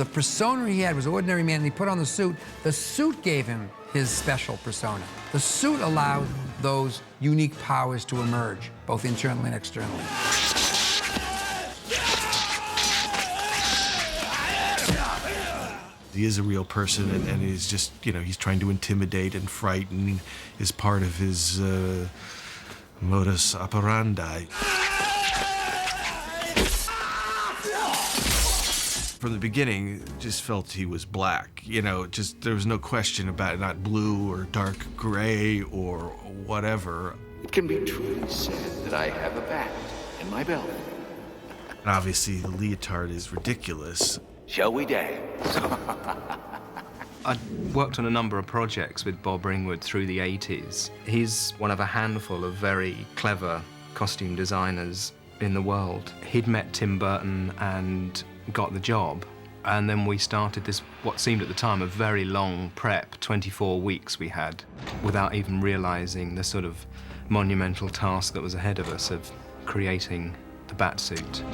The persona he had was ordinary man, and he put on the suit. The suit gave him his special persona. The suit allowed those unique powers to emerge, both internally and externally. He is a real person, and he's just, you know, he's trying to intimidate and frighten is part of his modus operandi. From the beginning, just felt he was black. You know, just there was no question about it, not blue or dark gray or whatever. It can be truly said that I have a bat in my belt. And obviously, the leotard is ridiculous. Shall we dance? I worked on a number of projects with Bob Ringwood through the 80s. He's one of a handful of very clever costume designers in the world. He'd met Tim Burton and got the job, and then we started this, what seemed at the time, a very long prep, 24 weeks we had, without even realizing the sort of monumental task that was ahead of us of creating the Batsuit.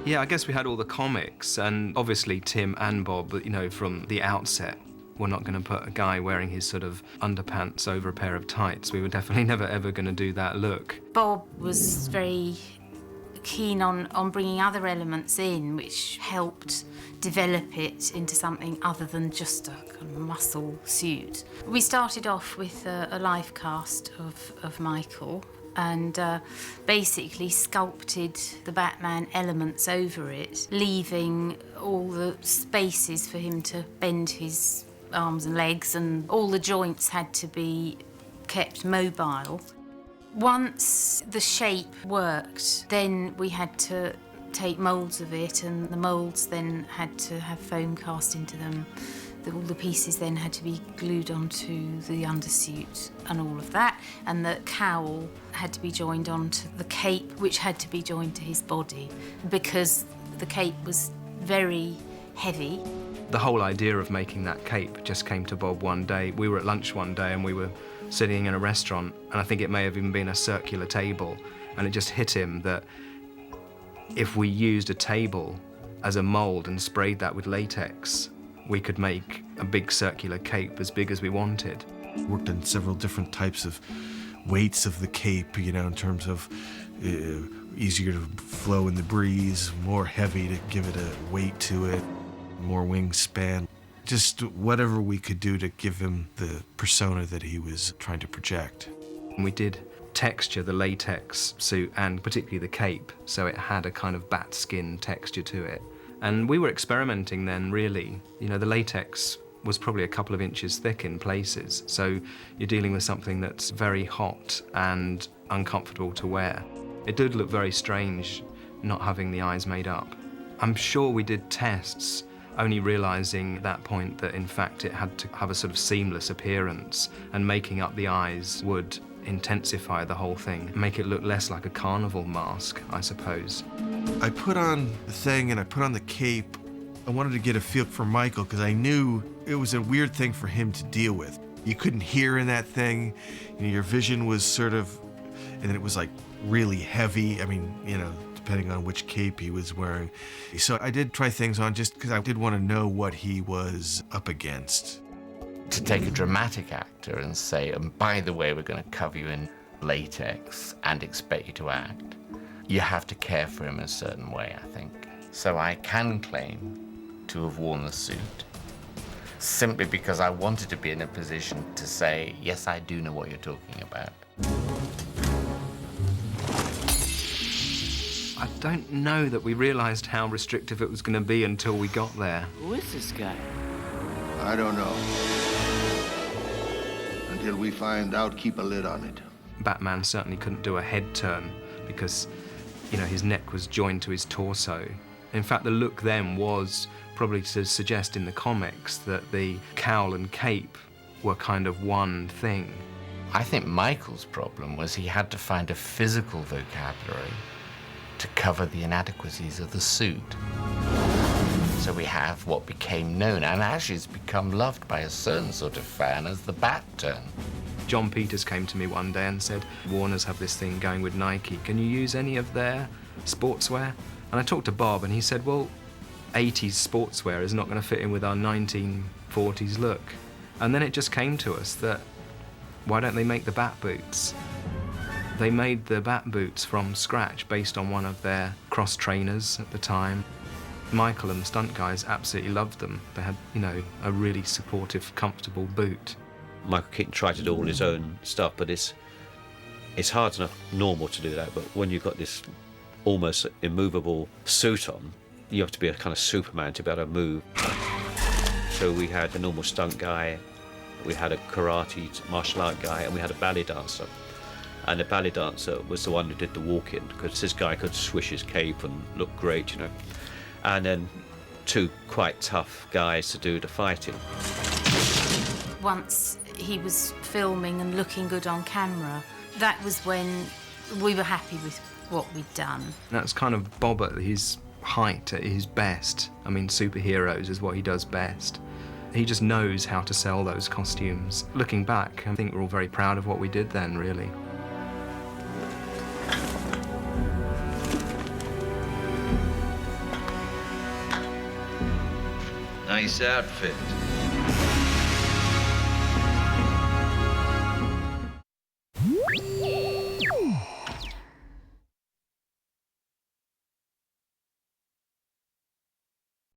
Yeah, I guess we had all the comics, and obviously Tim and Bob, you know, from the outset, we're not going to put a guy wearing his sort of underpants over a pair of tights. We were definitely never ever going to do that look. Bob was very keen on bringing other elements in, which helped develop it into something other than just a kind of muscle suit. We started off with a live cast of Michael, and basically sculpted the Batman elements over it, leaving all the spaces for him to bend his arms and legs, and all the joints had to be kept mobile. Once the shape worked, then we had to take moulds of it, and the moulds then had to have foam cast into them. All the pieces then had to be glued onto the undersuit and all of that, and the cowl had to be joined onto the cape, which had to be joined to his body, because the cape was very heavy. The whole idea of making that cape just came to Bob one day. We were at lunch one day and we were sitting in a restaurant, and I think it may have even been a circular table, and it just hit him that if we used a table as a mould and sprayed that with latex, we could make a big circular cape as big as we wanted. Worked on several different types of weights of the cape, you know, in terms of easier to flow in the breeze, more heavy to give it a weight to it, more wingspan. Just whatever we could do to give him the persona that he was trying to project. And we did texture the latex suit and particularly the cape, so it had a kind of bat skin texture to it. And we were experimenting then, really. You know, the latex was probably a couple of inches thick in places, so you're dealing with something that's very hot and uncomfortable to wear. It did look very strange not having the eyes made up. I'm sure we did tests, only realizing at that point that in fact it had to have a sort of seamless appearance, and making up the eyes would intensify the whole thing, make it look less like a carnival mask, I suppose. I put on the thing and I put on the cape. I wanted to get a feel for Michael because I knew it was a weird thing for him to deal with. You couldn't hear in that thing, you know, your vision was sort of, and then it was like really heavy. I mean, you know, depending on which cape he was wearing. So I did try things on just because I did want to know what he was up against. To take a dramatic actor and say, and by the way, we're going to cover you in latex and expect you to act, you have to care for him in a certain way, I think. So I can claim to have worn the suit simply because I wanted to be in a position to say, yes, I do know what you're talking about. I don't know that we realized how restrictive it was going to be until we got there. Who is this guy? I don't know. Until we find out, keep a lid on it. Batman certainly couldn't do a head turn because, you know, his neck was joined to his torso. In fact, the look then was probably to suggest in the comics that the cowl and cape were kind of one thing. I think Michael's problem was he had to find a physical vocabulary to cover the inadequacies of the suit. So we have what became known, and actually has become loved by a certain sort of fan, as the bat turn. John Peters came to me one day and said, Warner's have this thing going with Nike. Can you use any of their sportswear? And I talked to Bob and he said, well, 80s sportswear is not going to fit in with our 1940s look. And then it just came to us that, why don't they make the Bat boots? They made the Bat boots from scratch based on one of their cross trainers at the time. Michael and the stunt guys absolutely loved them. They had, you know, a really supportive, comfortable boot. Michael Keaton tried to do all his own stuff, but it's hard enough normal to do that, but when you've got this almost immovable suit on, you have to be a kind of Superman to be able to move. So we had a normal stunt guy, we had a karate martial art guy, and we had a ballet dancer. And the ballet dancer was the one who did the walk-in, because this guy could swish his cape and look great, you know. And then 2 quite tough guys to do the fighting. Once he was filming and looking good on camera, that was when we were happy with what we'd done. That's kind of Bob at his height, at his best. I mean, superheroes is what he does best. He just knows how to sell those costumes. Looking back, I think we're all very proud of what we did then, really. Nice outfit.